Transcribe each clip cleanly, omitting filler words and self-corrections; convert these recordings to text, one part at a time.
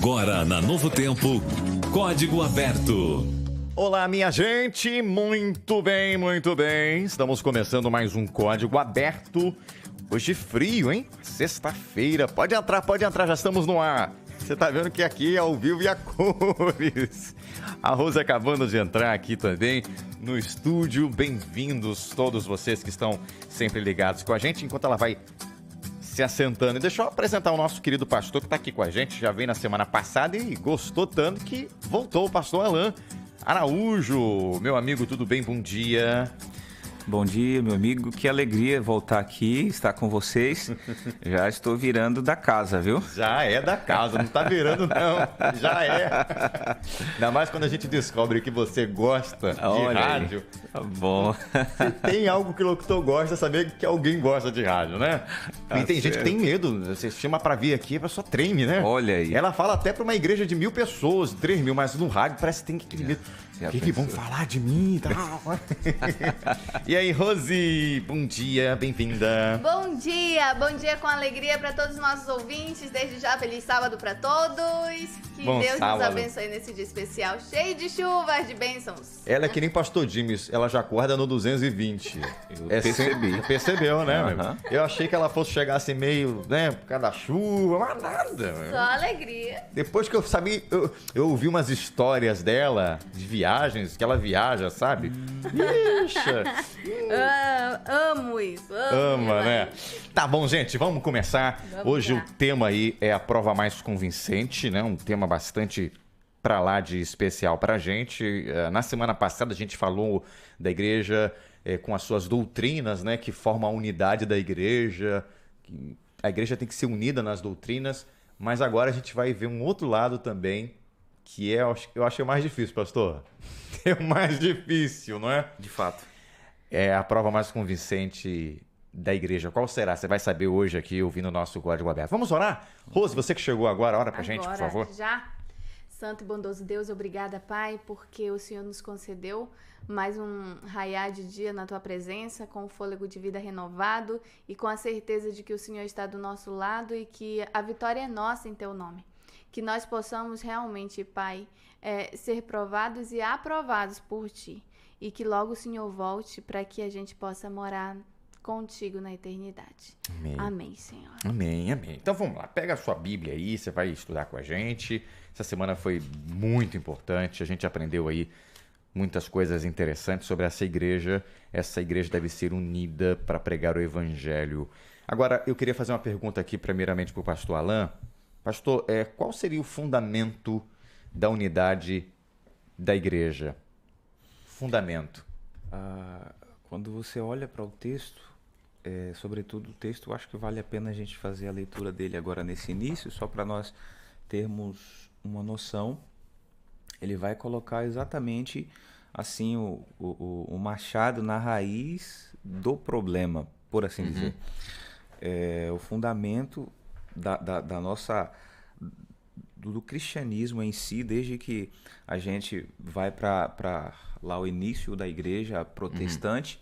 Agora na Novo Tempo, Código Aberto. Olá, minha gente, muito bem, muito bem. Estamos começando mais um Código Aberto. Hoje frio, hein? Sexta-feira. Pode entrar, já estamos no ar. Você tá vendo que aqui é ao vivo e a cores. A Rose acabando de entrar aqui também no estúdio. Bem-vindos todos vocês que estão sempre ligados com a gente, enquanto ela vai se assentando. E deixa eu apresentar o nosso querido pastor que está aqui com a gente. Já veio na semana passada e gostou tanto que voltou, o pastor Alain Araújo. Meu amigo, tudo bem? Bom dia. Bom dia, meu amigo. Que alegria voltar aqui, estar com vocês. Já estou virando da casa, viu? Já é da casa, não está virando não. Já é. Ainda mais quando a gente descobre que você gosta de rádio. Tá bom. Se tem algo que o locutor gosta, é saber que alguém gosta de rádio, né? Tá e tem gente que tem medo. Você chama pra vir aqui, a pessoa treme, né? Olha aí. Ela fala até pra uma igreja de 1.000 pessoas, 3.000, mas no rádio parece que tem aquele medo. O que vão falar de mim e tal? E aí, Rose, bom dia, bem-vinda. Bom dia com alegria para todos os nossos ouvintes. Desde já, feliz sábado para todos. Que Bom Deus sábado. nos abençoe nesse dia especial, cheio de chuvas, de bênçãos. Ela é que nem pastor Dimes, ela já acorda no 220. Percebi. Percebeu, né? Aham. Eu achei que ela fosse chegar assim meio, né, por causa da chuva, mas nada. Só alegria. Depois que eu sabia, eu ouvi umas histórias dela, de viagens, que ela viaja, sabe? Ixa, Amo isso. ama, né? Tá bom, gente, vamos começar. Vamos Hoje lá. o tema aí é a prova mais convincente, né? Um tema bastante pra lá de especial pra gente. Na semana passada a gente falou da igreja com as suas doutrinas, né? Que formam a unidade da igreja. A igreja tem que ser unida nas doutrinas, mas agora a gente vai ver um outro lado também, que é, eu acho o mais difícil, pastor. É o mais difícil, não é? De fato. É a prova mais convincente da igreja. Qual será? Você vai saber hoje aqui, ouvindo o nosso Código Aberto. Vamos orar? Rose, você que chegou agora, ora pra gente, por favor. Já. Santo e bondoso Deus, obrigada, Pai, porque o Senhor nos concedeu mais um raiar de dia na Tua presença, com o fôlego de vida renovado e com a certeza de que o Senhor está do nosso lado e que a vitória é nossa em Teu nome. Que nós possamos realmente, Pai, ser provados e aprovados por Ti. E que logo o Senhor volte para que a gente possa morar contigo na eternidade. Amém. Amém, Senhor. Amém, amém. Então vamos lá, pega a sua Bíblia aí, você vai estudar com a gente. Essa semana foi muito importante, a gente aprendeu aí muitas coisas interessantes sobre essa igreja. Essa igreja deve ser unida para pregar o evangelho. Agora, eu queria fazer uma pergunta aqui primeiramente para o pastor Alain. Pastor, qual seria o fundamento da unidade da igreja? Fundamento. Quando você olha para o texto, sobretudo o texto, eu acho que vale a pena a gente fazer a leitura dele agora nesse início, só para nós termos uma noção. Ele vai colocar exatamente assim o machado na raiz do problema, por assim dizer. O fundamento da nossa do cristianismo em si, desde que a gente vai para lá o início da igreja protestante,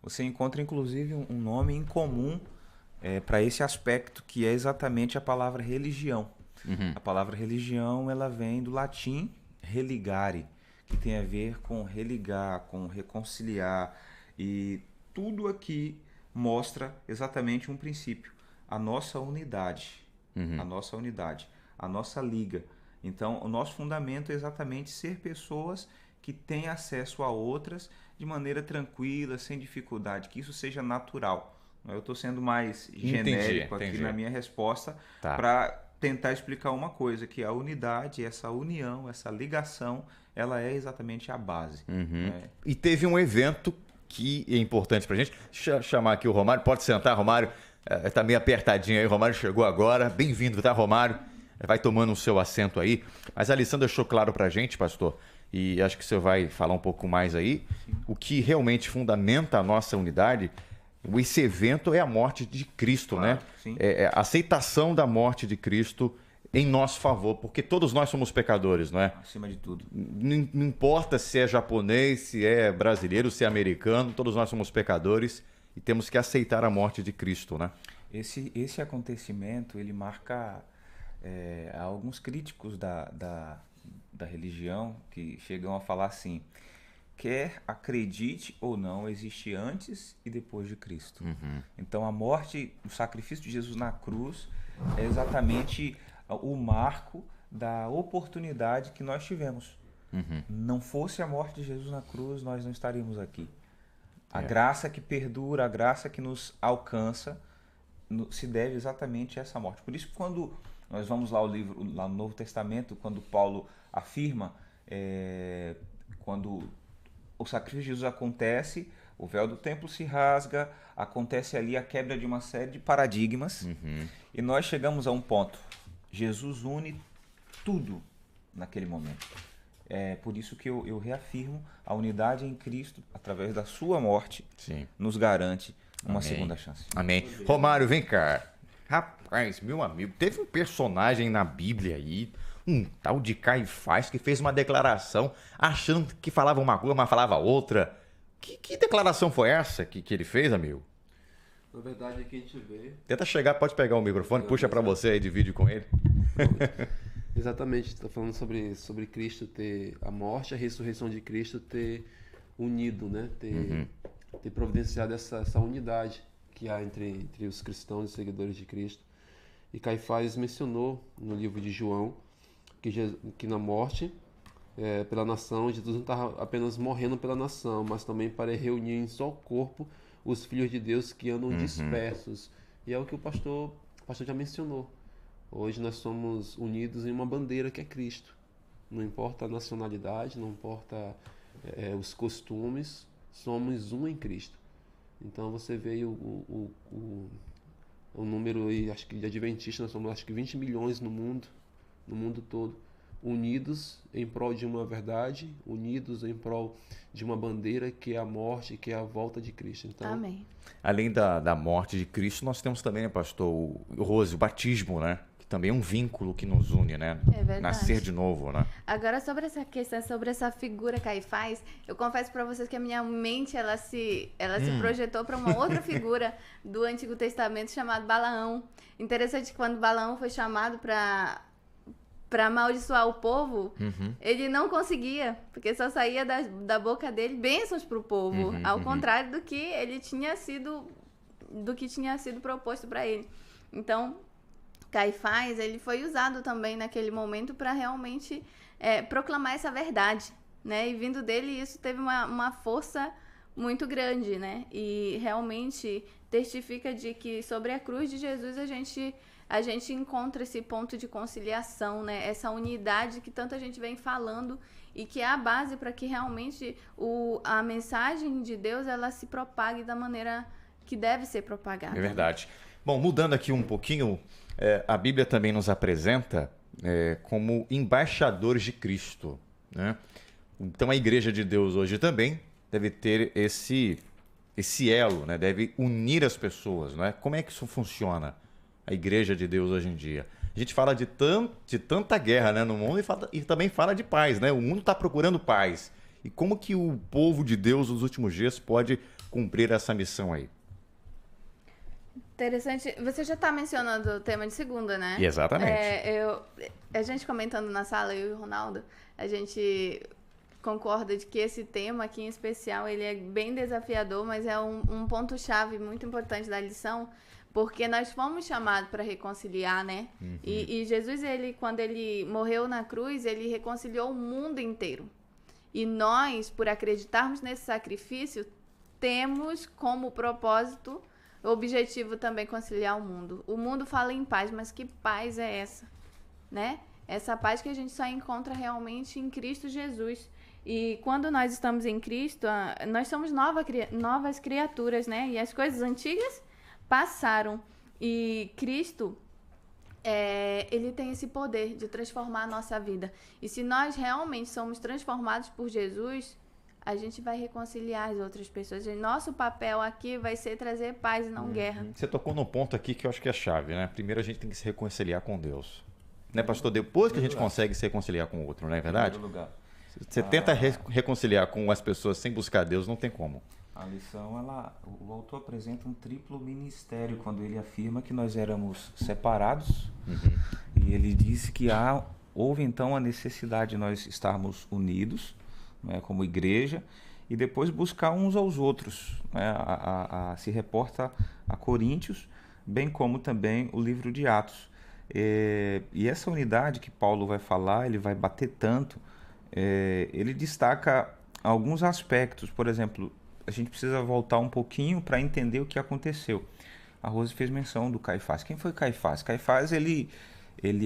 você encontra inclusive um nome em comum para esse aspecto, que é exatamente a palavra religião. A palavra religião, ela vem do latim religare, que tem a ver com religar, com reconciliar, e tudo aqui mostra exatamente um princípio: a nossa unidade, a nossa liga. Então, o nosso fundamento é exatamente ser pessoas que têm acesso a outras de maneira tranquila, sem dificuldade, que isso seja natural. Eu estou sendo mais genérico aqui na minha resposta, para tentar explicar uma coisa, que a unidade, essa união, essa ligação, ela é exatamente a base. E teve um evento que é importante pra gente. Deixa eu chamar aqui o Romário. Pode sentar, Romário. Tá meio apertadinho aí, o Romário chegou agora. Bem-vindo, tá, Romário? Vai tomando o seu assento aí. Mas a Alessandra deixou claro pra gente, pastor, e acho que você vai falar um pouco mais aí, o que realmente fundamenta a nossa unidade. Esse evento é a morte de Cristo, Claro, né? sim. É a aceitação da morte de Cristo em nosso favor, porque todos nós somos pecadores, não é? Acima de tudo. Não importa se é japonês, se é brasileiro, se é americano, todos nós somos pecadores e temos que aceitar a morte de Cristo, né? Esse acontecimento, ele marca há alguns críticos da religião que chegam a falar assim: quer acredite ou não, existe antes e depois de Cristo. Então a morte, o sacrifício de Jesus na cruz é exatamente o marco da oportunidade que nós tivemos. Não fosse a morte de Jesus na cruz, nós não estaríamos aqui. A graça que perdura, a graça que nos alcança, se deve exatamente a essa morte. Por isso, quando nós vamos lá no Novo Testamento, quando Paulo afirma, quando o sacrifício de Jesus acontece, o véu do templo se rasga, acontece ali a quebra de uma série de paradigmas, e nós chegamos a um ponto. Jesus une tudo naquele momento. É por isso que eu reafirmo a unidade em Cristo, através da sua morte, nos garante uma segunda chance. Amém. Romário, vem cá. Rapaz, meu amigo, teve um personagem na Bíblia aí, um tal de Caifás, que fez uma declaração achando que falava uma coisa, mas falava outra. Que declaração foi essa que ele fez, amigo? Na verdade, aqui a gente vê... Tenta chegar, pode pegar o microfone, puxa pra você aí de vídeo com ele. Exatamente, está falando sobre Cristo ter a morte, a ressurreição de Cristo ter unido, né? Ter providenciado essa unidade que há entre os cristãos e seguidores de Cristo. E Caifás mencionou no livro de João que na morte pela nação, Jesus não estava apenas morrendo pela nação, mas também para reunir em só corpo os filhos de Deus que andam dispersos. E é o que o pastor já mencionou. Hoje nós somos unidos em uma bandeira que é Cristo. Não importa a nacionalidade, não importa os costumes, somos um em Cristo. Então você vê o número aí, acho que de adventistas, nós somos acho que 20 milhões no mundo todo, unidos em prol de uma verdade, unidos em prol de uma bandeira que é a morte, que é a volta de Cristo. Então, Amém. Além da morte de Cristo, nós temos também, né, pastor, o Rose, o batismo, né? Que também é um vínculo que nos une, né? É verdade. Nascer de novo, né? Agora, sobre essa questão, sobre essa figura Caifás, eu confesso para vocês que a minha mente, ela se projetou para uma outra figura do Antigo Testamento chamado Balaão. Interessante que quando Balaão foi chamado para amaldiçoar o povo, ele não conseguia, porque só saía da boca dele bênçãos para o povo, ao contrário do que ele tinha sido proposto para ele. Então, Caifás, ele foi usado também naquele momento para realmente proclamar essa verdade, né? E vindo dele, isso teve uma força muito grande, né? E realmente testifica de que sobre a cruz de Jesus a gente encontra esse ponto de conciliação, né? Essa unidade que tanta gente vem falando e que é a base para que realmente a mensagem de Deus ela se propague da maneira que deve ser propagada. É verdade. Bom, mudando aqui um pouquinho, a Bíblia também nos apresenta como embaixadores de Cristo, né? Então a Igreja de Deus hoje também deve ter esse elo, né? Deve unir as pessoas, né? Como é que isso funciona? A Igreja de Deus hoje em dia. A gente fala de tanta guerra, né, no mundo e também fala de paz, né? O mundo está procurando paz. E como que o povo de Deus nos últimos dias pode cumprir essa missão aí? Interessante. Você já está mencionando o tema de segunda, né? Exatamente. A gente comentando na sala, eu e o Ronaldo, a gente concorda de que esse tema aqui em especial, ele é bem desafiador, mas é um ponto-chave muito importante da lição, porque nós fomos chamados para reconciliar, né? E Jesus, quando ele morreu na cruz, ele reconciliou o mundo inteiro. E nós, por acreditarmos nesse sacrifício, temos como propósito, objetivo também conciliar o mundo. O mundo fala em paz, mas que paz é essa? Né? Essa paz que a gente só encontra realmente em Cristo Jesus. E quando nós estamos em Cristo, nós somos novas criaturas, né? E as coisas antigas passaram. E Cristo, ele tem esse poder de transformar a nossa vida. E se nós realmente somos transformados por Jesus, a gente vai reconciliar as outras pessoas. E nosso papel aqui vai ser trazer paz e não guerra. Você tocou num ponto aqui que eu acho que é chave, né? Primeiro a gente tem que se reconciliar com Deus. Né, pastor? Depois que a gente consegue se reconciliar com o outro, não é verdade? Em primeiro lugar. Você tenta reconciliar com as pessoas sem buscar Deus, não tem como. A lição, o autor apresenta um triplo ministério quando ele afirma que nós éramos separados, e ele disse que houve então a necessidade de nós estarmos unidos, né, como igreja, e depois buscar uns aos outros, né, se reporta a Coríntios, bem como também o livro de Atos. E essa unidade que Paulo vai falar, ele vai bater tanto, ele destaca alguns aspectos. Por exemplo, a gente precisa voltar um pouquinho para entender o que aconteceu. A Rose fez menção do Caifás. Quem foi Caifás? Caifás, ele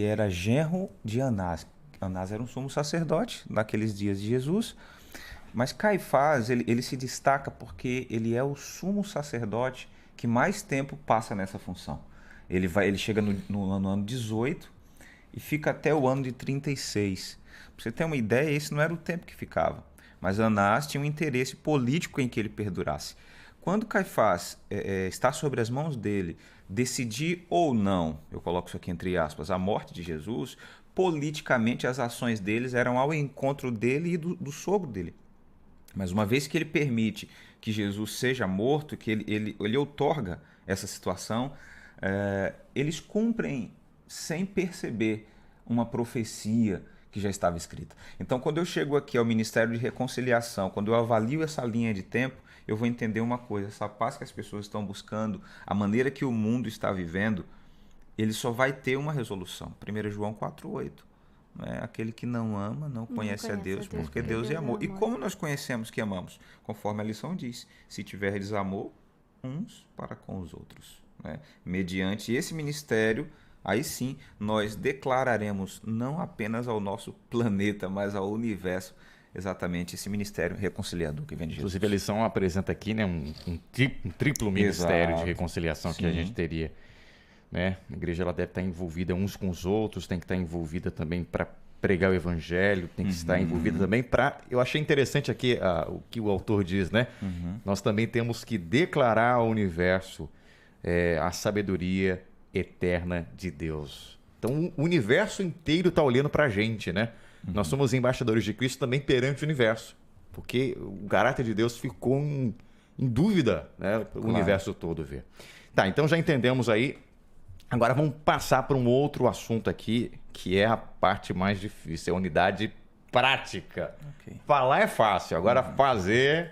era genro de Anás. Anás era um sumo sacerdote naqueles dias de Jesus, mas Caifás, ele se destaca porque ele é o sumo sacerdote que mais tempo passa nessa função. Ele chega no ano 18 e fica até o ano de 36. Para você ter uma ideia, esse não era o tempo que ficava. Mas Anás tinha um interesse político em que ele perdurasse. Quando Caifás está sobre as mãos dele decidir ou não, eu coloco isso aqui entre aspas, a morte de Jesus, politicamente as ações deles eram ao encontro dele e do sogro dele. Mas uma vez que ele permite que Jesus seja morto, que ele outorga essa situação, eles cumprem sem perceber uma profecia que já estava escrita. Então, quando eu chego aqui ao Ministério de Reconciliação, quando eu avalio essa linha de tempo, eu vou entender uma coisa: essa paz que as pessoas estão buscando, a maneira que o mundo está vivendo, ele só vai ter uma resolução. 1 João 4,8. Aquele que não ama não conhece a Deus, porque Deus é amor. E como nós conhecemos que amamos? Conforme a lição diz: se tiverdes amor uns para com os outros. Mediante esse ministério, aí sim nós declararemos não apenas ao nosso planeta, mas ao universo, exatamente esse ministério reconciliador que vem de Jesus. Inclusive a lição apresenta aqui, né, um triplo ministério de reconciliação que a gente teria. Né? A igreja ela deve estar envolvida uns com os outros, tem que estar envolvida também para pregar o evangelho, tem que estar envolvida também para... Eu achei interessante aqui o que o autor diz, né? Nós também temos que declarar ao universo a sabedoria eterna de Deus. Então o universo inteiro está olhando para a gente, né? Nós somos embaixadores de Cristo também perante o universo, porque o caráter de Deus ficou em dúvida, né? O universo todo vê. Tá, então já entendemos aí. Agora vamos passar para um outro assunto aqui, que é a parte mais difícil, é a unidade prática. Okay. Falar é fácil, agora fazer...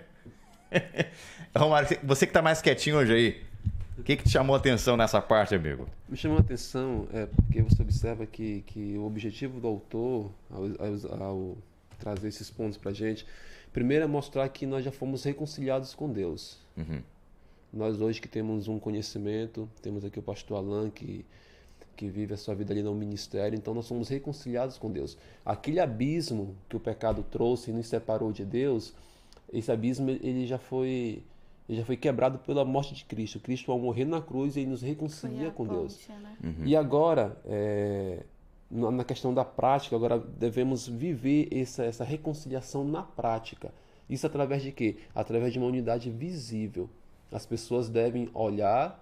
Romário, você que está mais quietinho hoje aí, o que te chamou a atenção nessa parte, amigo? Me chamou a atenção porque você observa que o objetivo do autor, ao trazer esses pontos para a gente, primeiro é mostrar que nós já fomos reconciliados com Deus. Nós hoje que temos um conhecimento, temos aqui o pastor Alan que vive a sua vida ali no ministério, então nós somos reconciliados com Deus. Aquele abismo que o pecado trouxe e nos separou de Deus, esse abismo ele já foi quebrado pela morte de Cristo. Cristo, ao morrer na cruz, ele nos reconcilia com Deus. Né? E agora, na questão da prática, agora devemos viver essa reconciliação na prática. Isso através de quê? Através de uma unidade visível. As pessoas devem olhar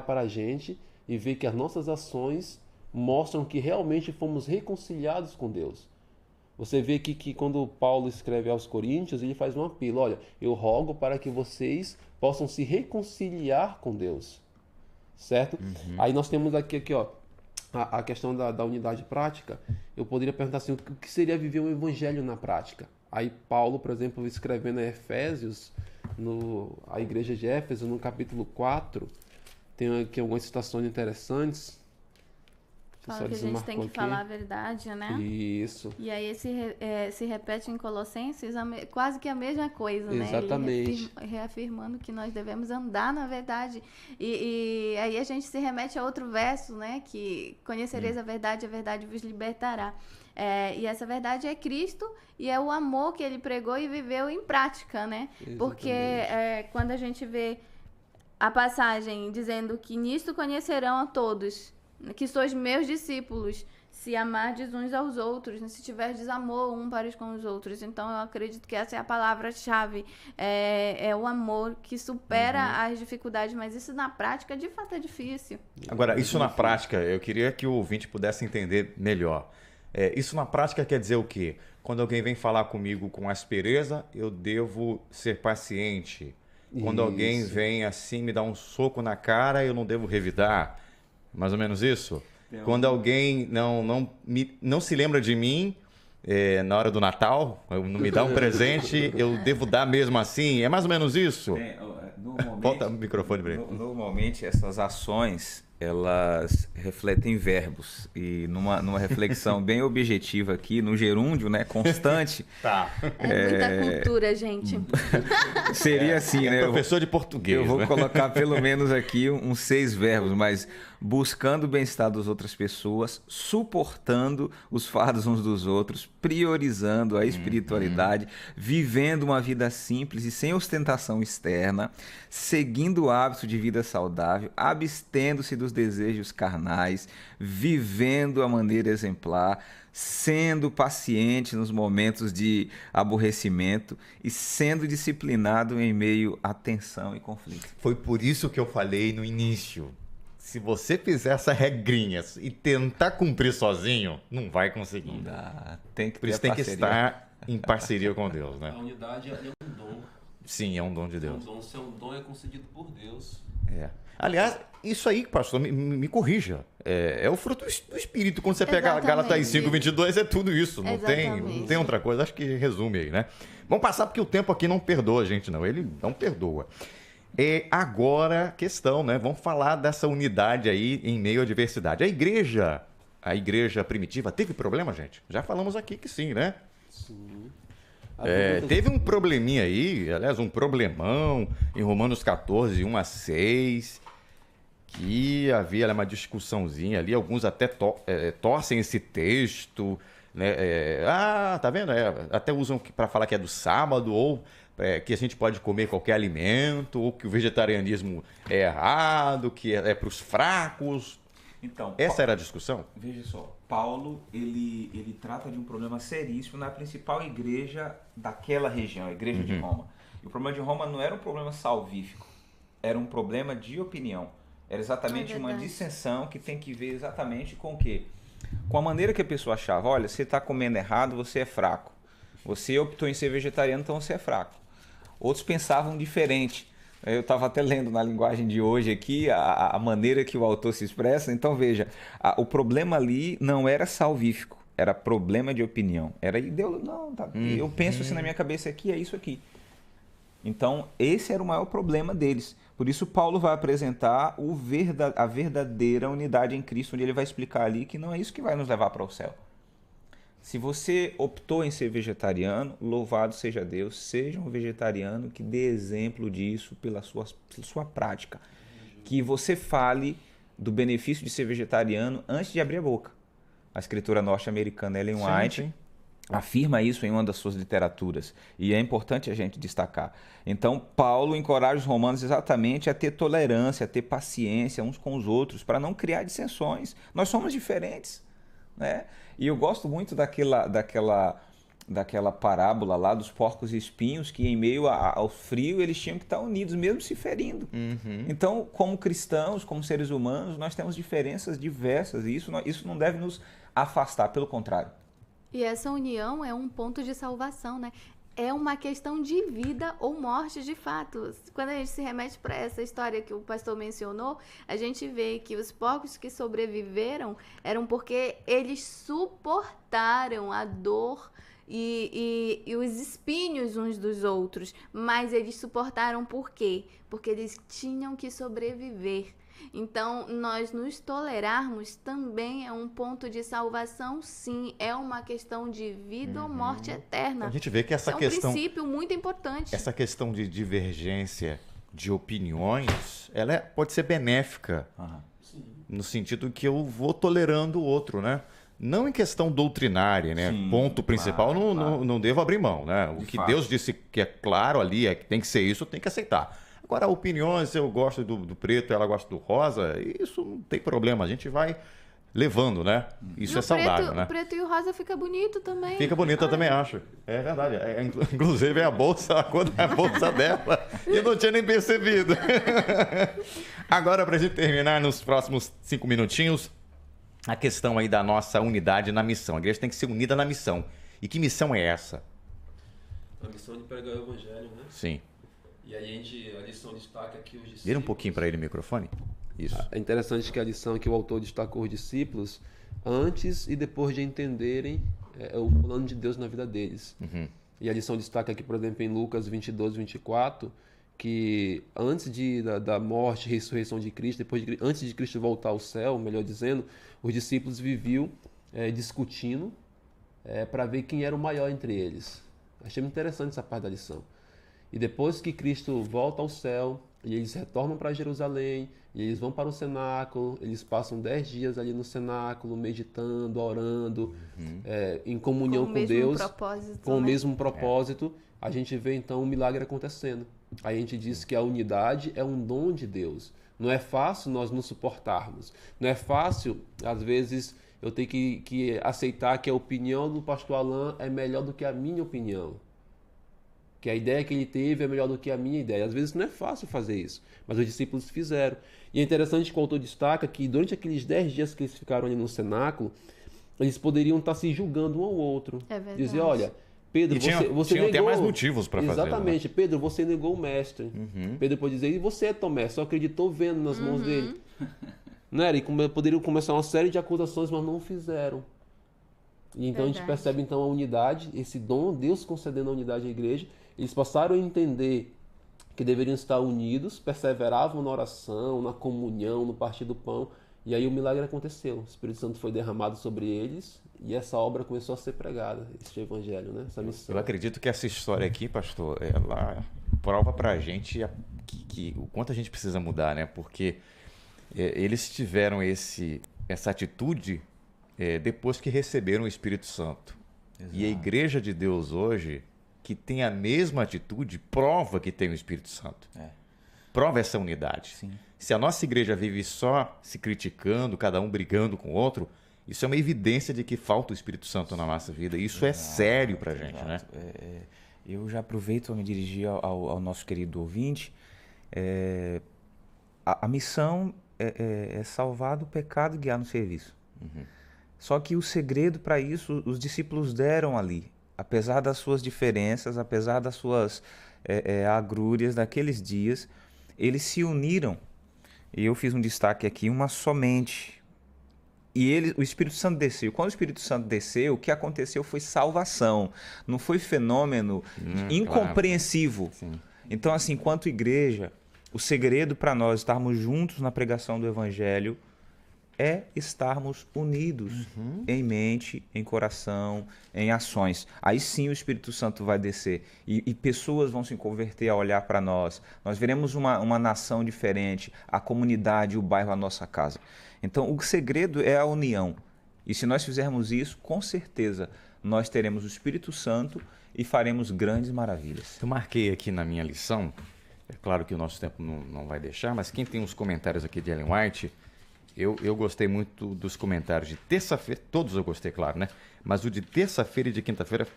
para a gente e ver que as nossas ações mostram que realmente fomos reconciliados com Deus. Você vê que quando Paulo escreve aos Coríntios, ele faz um apelo: olha, eu rogo para que vocês possam se reconciliar com Deus. Certo? Aí nós temos aqui ó, a questão da unidade prática. Eu poderia perguntar assim: o que seria viver o evangelho na prática? Aí Paulo, por exemplo, escrevendo a Efésios, a igreja de Éfeso, no capítulo 4, tem aqui algumas citações interessantes. Fala que a gente tem que falar a verdade, né? Isso. E aí se repete em Colossenses quase que a mesma coisa, né? Exatamente. Ele reafirmando que nós devemos andar na verdade. E aí a gente se remete a outro verso, né? Que conhecereis a verdade vos libertará. E essa verdade é Cristo e é o amor que ele pregou e viveu em prática, né? Exatamente. Porque quando a gente vê a passagem dizendo que nisto conhecerão a todos, que sois meus discípulos, se amardes uns aos outros, né? Se tiverdes amor um para com os outros. Então eu acredito que essa é a palavra-chave, é o amor que supera as dificuldades, mas isso na prática de fato é difícil. Agora, isso na prática, eu queria que o ouvinte pudesse entender melhor. Isso na prática quer dizer o quê? Quando alguém vem falar comigo com aspereza, eu devo ser paciente. Quando alguém Isso. vem assim me dar um soco na cara, eu não devo revidar. Mais ou menos isso? Quando alguém não se lembra de mim na hora do Natal, não me dá um presente, eu devo dar mesmo assim? É mais ou menos isso? Bota o microfone para ele. Normalmente essas ações, elas refletem verbos. E numa reflexão bem objetiva aqui, no gerúndio, né, constante... Tá. É muita cultura, gente. Seria assim, né? Professor de português. Eu vou né? colocar pelo menos aqui uns 6 verbos, mas buscando o bem-estar das outras pessoas, suportando os fardos uns dos outros, priorizando a espiritualidade, vivendo uma vida simples e sem ostentação externa, seguindo o hábito de vida saudável, abstendo-se dos desejos carnais, vivendo a maneira exemplar, sendo paciente nos momentos de aborrecimento e sendo disciplinado em meio à tensão e conflito. Foi por isso que eu falei no início. Se você fizer essa regrinha e tentar cumprir sozinho, não vai conseguir. Tem que Por ter isso tem que parceria. estar em parceria com Deus, A né? unidade é um dom. Sim, é um dom de É um Deus. dom. Se é um dom, é concedido por Deus. É. Aliás, isso aí, pastor, me corrija. É o fruto do Espírito. Quando você pega Exatamente. Gálatas 5:22, é tudo isso. Não tem Exatamente. outra coisa. Acho que resume aí, né? Vamos passar porque o tempo aqui não perdoa a gente, não. Ele não perdoa. Agora, questão, né? Vamos falar dessa unidade aí em meio à diversidade. A igreja primitiva, teve problema, gente? Já falamos aqui que sim, né? Sim. Teve um probleminha aí, aliás, um problemão em Romanos 14, 1-6, que havia uma discussãozinha ali, alguns até torcem esse texto, né? Tá vendo? Até usam para falar que é do sábado, ou que a gente pode comer qualquer alimento, ou que o vegetarianismo é errado, que é para os fracos. Então, Essa era a discussão? veja só, Paulo, ele trata de um problema seríssimo na principal igreja daquela região, a igreja de Roma. E o problema de Roma não era um problema salvífico, era um problema de opinião. Era exatamente uma verdade. dissensão que tem que ver exatamente com o quê? Com a maneira que a pessoa achava, olha, você está comendo errado, você é fraco. Você optou em ser vegetariano, então você é fraco. Outros pensavam diferente. Eu estava até lendo na linguagem de hoje aqui a maneira que o autor se expressa. Então, veja, o problema ali não era salvífico, era problema de opinião. Era ideologia. Não, eu penso assim na minha cabeça aqui, é isso aqui. Então, esse era o maior problema deles. Por isso, Paulo vai apresentar a verdadeira unidade em Cristo, onde ele vai explicar ali que não é isso que vai nos levar para o céu. Se você optou em ser vegetariano, louvado seja Deus, seja um vegetariano que dê exemplo disso pela sua prática. Que você fale do benefício de ser vegetariano antes de abrir a boca. A escritora norte-americana Ellen White afirma isso em uma das suas literaturas. E é importante a gente destacar. Então, Paulo encoraja os romanos exatamente a ter tolerância, a ter paciência uns com os outros, para não criar dissensões. Nós somos diferentes, né? E eu gosto muito daquela parábola lá dos porcos e espinhos, que em meio ao frio eles tinham que estar unidos, mesmo se ferindo. Então, como cristãos, como seres humanos, nós temos diferenças diversas e isso não deve nos afastar, pelo contrário. E essa união é um ponto de salvação, né? É uma questão de vida ou morte de fato. Quando a gente se remete para essa história que o pastor mencionou, a gente vê que os porcos que sobreviveram eram porque eles suportaram a dor e os espinhos uns dos outros. Mas eles suportaram por quê? Porque eles tinham que sobreviver. Então, nós nos tolerarmos também é um ponto de salvação, sim. É uma questão de vida ou morte eterna. A gente vê que essa é um questão... princípio muito importante. Essa questão de divergência de opiniões, ela pode ser benéfica, no sentido que eu vou tolerando o outro, né? Não em questão doutrinária, né? Sim, Ponto principal, claro. não devo abrir mão, né? O De que fato. Deus disse que é claro ali, é que tem que ser isso, tem que aceitar. Agora, opiniões, eu gosto do preto, ela gosta do rosa, isso não tem problema, a gente vai levando, né? Isso E é saudável, preto, né? O preto e o rosa fica bonito também. Fica bonita, eu também acho. É verdade. Inclusive, é a bolsa, a cor da bolsa dela. E eu não tinha nem percebido. Agora, para a gente terminar nos próximos 5 minutinhos, a questão aí da nossa unidade na missão. A igreja tem que ser unida na missão. E que missão é essa? A missão de pregar o evangelho, né? Sim. E aí a lição destaca aqui os discípulos. Vira um pouquinho para ele o microfone. Isso. É interessante que a lição que o autor destacou os discípulos antes e depois de entenderem o plano de Deus na vida deles. E a lição destaca aqui, por exemplo, em Lucas 22, 24, que antes da morte e ressurreição de Cristo, antes de Cristo voltar ao céu, melhor dizendo, os discípulos viviam discutindo para ver quem era o maior entre eles. Achei muito interessante essa parte da lição. E depois que Cristo volta ao céu, e eles retornam para Jerusalém, e eles vão para o cenáculo, eles passam 10 dias ali no cenáculo, meditando, orando, em comunhão com Deus, com o mesmo propósito, a gente vê então um milagre acontecendo. Aí a gente diz que a unidade é um dom de Deus. Não é fácil nós nos suportarmos. Não é fácil, às vezes, eu ter que aceitar que a opinião do pastor Alain é melhor do que a minha opinião. Que a ideia que ele teve é melhor do que a minha ideia. Às vezes não é fácil fazer isso, mas os discípulos fizeram. E é interessante que o autor destaca que durante aqueles 10 dias que eles ficaram ali no cenáculo, eles poderiam estar se julgando um ao outro. É verdade. Dizer, olha, Pedro, você negou... Tinha até mais motivos para fazer. Exatamente. Né? Pedro, você negou o mestre. Pedro pode dizer, e você, Tomé, só acreditou vendo nas mãos dele. Não era? E poderiam começar uma série de acusações, mas não fizeram. E então a gente percebe então a unidade, esse dom, Deus concedendo a unidade à igreja. Eles passaram a entender que deveriam estar unidos, perseveravam na oração, na comunhão, no partir do pão. E aí o milagre aconteceu. O Espírito Santo foi derramado sobre eles e essa obra começou a ser pregada, esse evangelho, né? Essa missão. Eu acredito que essa história aqui, pastor, ela prova pra gente o quanto a gente precisa mudar, né? Porque eles tiveram essa atitude depois que receberam o Espírito Santo. Exato. E a igreja de Deus hoje, que tem a mesma atitude, prova que tem o Espírito Santo. Prova essa unidade. Sim. Se a nossa igreja vive só se criticando, cada um brigando com o outro, isso é uma evidência de que falta o Espírito Santo na nossa vida. Isso é sério pra gente, né? Eu já aproveito para me dirigir ao nosso querido ouvinte. A missão é salvar do pecado e guiar no serviço. Só que o segredo para isso, os discípulos deram ali. Apesar das suas diferenças, apesar das suas agrúrias daqueles dias, eles se uniram. E eu fiz um destaque aqui, uma somente. E o Espírito Santo desceu. Quando o Espírito Santo desceu, o que aconteceu foi salvação. Não foi fenômeno incompreensivo. Claro. Então, assim, enquanto igreja, o segredo para nós estarmos juntos na pregação do Evangelho é estarmos unidos em mente, em coração, em ações. Aí sim o Espírito Santo vai descer e pessoas vão se converter a olhar para nós. Nós veremos uma nação diferente, a comunidade, o bairro, a nossa casa. Então o segredo é a união. E se nós fizermos isso, com certeza nós teremos o Espírito Santo e faremos grandes maravilhas. Eu marquei aqui na minha lição, é claro que o nosso tempo não vai deixar, mas quem tem os comentários aqui de Ellen White... Eu gostei muito dos comentários de terça-feira, todos eu gostei, claro, né? Mas o de terça-feira e de quinta-feira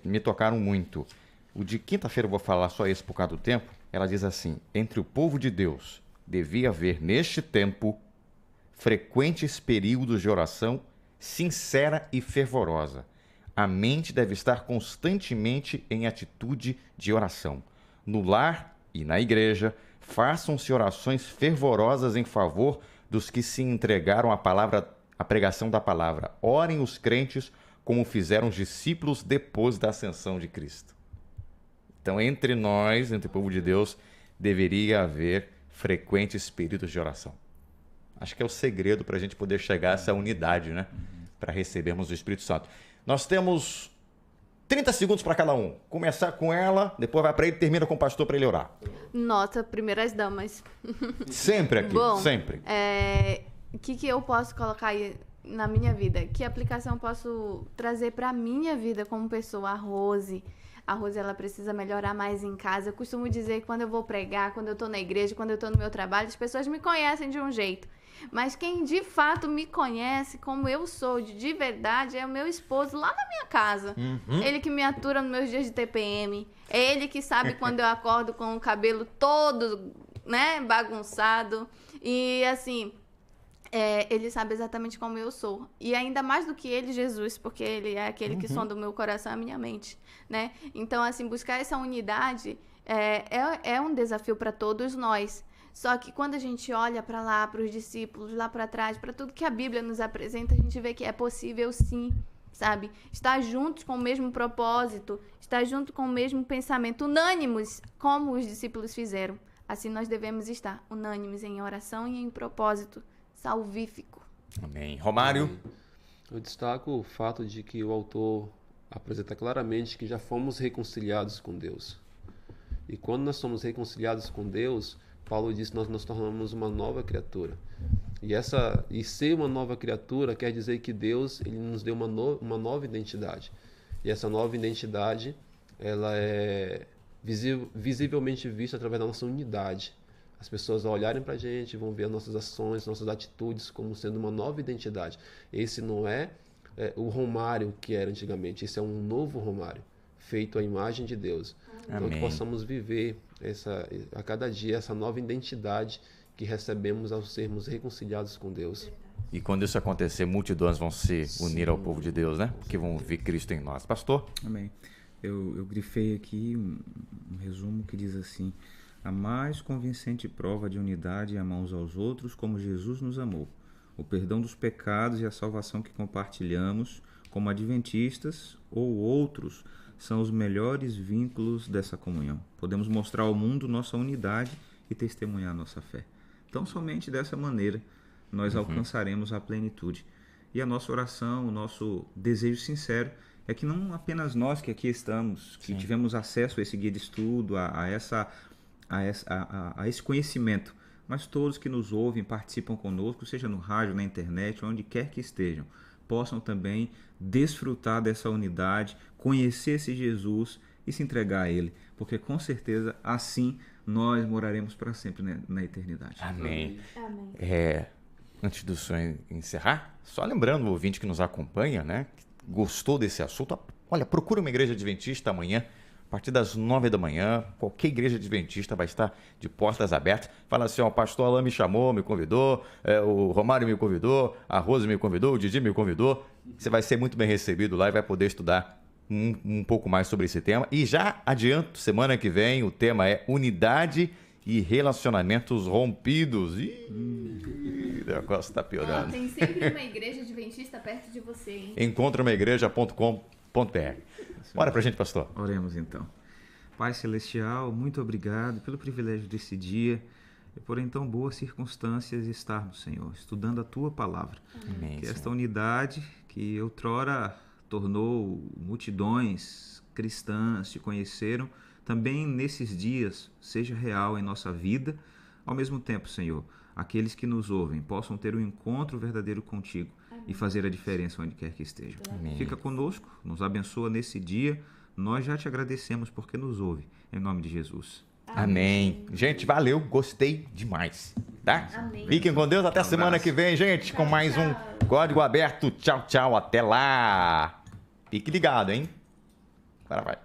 me tocaram muito. O de quinta-feira eu vou falar só esse por causa do tempo. Ela diz assim: entre o povo de Deus devia haver neste tempo frequentes períodos de oração sincera e fervorosa. A mente deve estar constantemente em atitude de oração. No lar e na igreja, façam-se orações fervorosas em favor dos que se entregaram à pregação da palavra. Orem os crentes como fizeram os discípulos depois da ascensão de Cristo. Então, entre nós, entre o povo de Deus, deveria haver frequentes períodos de oração. Acho que é o segredo para a gente poder chegar a essa unidade, né? Para recebermos o Espírito Santo. Nós temos 30 segundos para cada um. Começar com ela, depois vai para ele e termina com o pastor para ele orar. Nota, primeiras damas. Sempre aqui, Bom, sempre. O que eu posso colocar aí na minha vida? Que aplicação eu posso trazer para a minha vida como pessoa? A Rose, ela precisa melhorar mais em casa. Eu costumo dizer que quando eu vou pregar, quando eu estou na igreja, quando eu estou no meu trabalho, as pessoas me conhecem de um jeito. Mas quem de fato me conhece como eu sou, de verdade, é o meu esposo lá na minha casa. Ele que me atura nos meus dias de TPM. É ele que sabe quando eu acordo com o cabelo todo, né, bagunçado. E assim, Ele sabe exatamente como eu sou. E ainda mais do que ele, Jesus, porque ele é aquele que sonda o meu coração e a minha mente, né? Então, assim, buscar essa unidade é um desafio para todos nós. Só que quando a gente olha para lá, para os discípulos, lá para trás, para tudo que a Bíblia nos apresenta, a gente vê que é possível sim, sabe? Estar juntos com o mesmo propósito, estar junto com o mesmo pensamento, unânimes, como os discípulos fizeram. Assim nós devemos estar, unânimes em oração e em propósito salvífico. Amém. Romário? Eu destaco o fato de que o autor apresenta claramente que já fomos reconciliados com Deus. E quando nós somos reconciliados com Deus, Paulo diz que nós nos tornamos uma nova criatura. E ser uma nova criatura quer dizer que Deus ele nos deu uma nova identidade. E essa nova identidade ela é visivelmente vista através da nossa unidade. As pessoas, ao olharem para a gente, vão ver as nossas ações, nossas atitudes como sendo uma nova identidade. Esse não é o Romário que era antigamente, esse é um novo Romário, feito à imagem de Deus. Então, que possamos viver a cada dia essa nova identidade que recebemos ao sermos reconciliados com Deus. E quando isso acontecer, multidões vão se unir ao povo de Deus, né? Porque vão ver Cristo em nós. Pastor? Amém. Eu grifei aqui um resumo que diz assim: a mais convincente prova de unidade é amar uns aos outros como Jesus nos amou. O perdão dos pecados e a salvação que compartilhamos como adventistas ou outros são os melhores vínculos dessa comunhão. Podemos mostrar ao mundo nossa unidade e testemunhar nossa fé. Então, somente dessa maneira nós alcançaremos a plenitude. E a nossa oração, o nosso desejo sincero é que não apenas nós que aqui estamos, que tivemos acesso a esse guia de estudo, a esse conhecimento, mas todos que nos ouvem, participam conosco, seja no rádio, na internet, onde quer que estejam, possam também desfrutar dessa unidade, conhecer esse Jesus e se entregar a Ele, porque com certeza assim nós moraremos para sempre na eternidade. Amém. Amém. Antes do senhor encerrar, só lembrando o ouvinte que nos acompanha, né, que gostou desse assunto, olha, procura uma igreja adventista amanhã, a partir das 9 da manhã, qualquer igreja adventista vai estar de portas abertas. Fala assim, ó, o pastor Alain me chamou, me convidou, o Romário me convidou, a Rose me convidou, o Didi me convidou. Você vai ser muito bem recebido lá e vai poder estudar um pouco mais sobre esse tema. E já adianto, semana que vem o tema é unidade e relacionamentos rompidos. O negócio está piorando. Tem sempre uma igreja adventista perto de você, hein? encontraumaigreja.com.br. Bora pra gente, pastor. Oremos então. Pai Celestial, muito obrigado pelo privilégio desse dia e por então boas circunstâncias estarmos, Senhor, estudando a Tua Palavra. Amém, que esta Senhor. unidade que outrora tornou multidões cristãs te conheceram, também nesses dias seja real em nossa vida. Ao mesmo tempo, Senhor, aqueles que nos ouvem possam ter um encontro verdadeiro contigo e fazer a diferença onde quer que estejam. Amém. Fica conosco, nos abençoa nesse dia. Nós já te agradecemos porque nos ouve. Em nome de Jesus. Amém. Gente, valeu, gostei demais, tá? Amém. Fiquem com Deus, até a semana que vem, gente, com mais um Código Aberto. Tchau, tchau, até lá. Fique ligado, hein? Agora vai.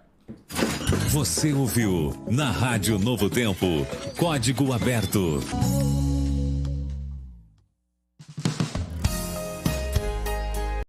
Você ouviu na Rádio Novo Tempo, Código Aberto.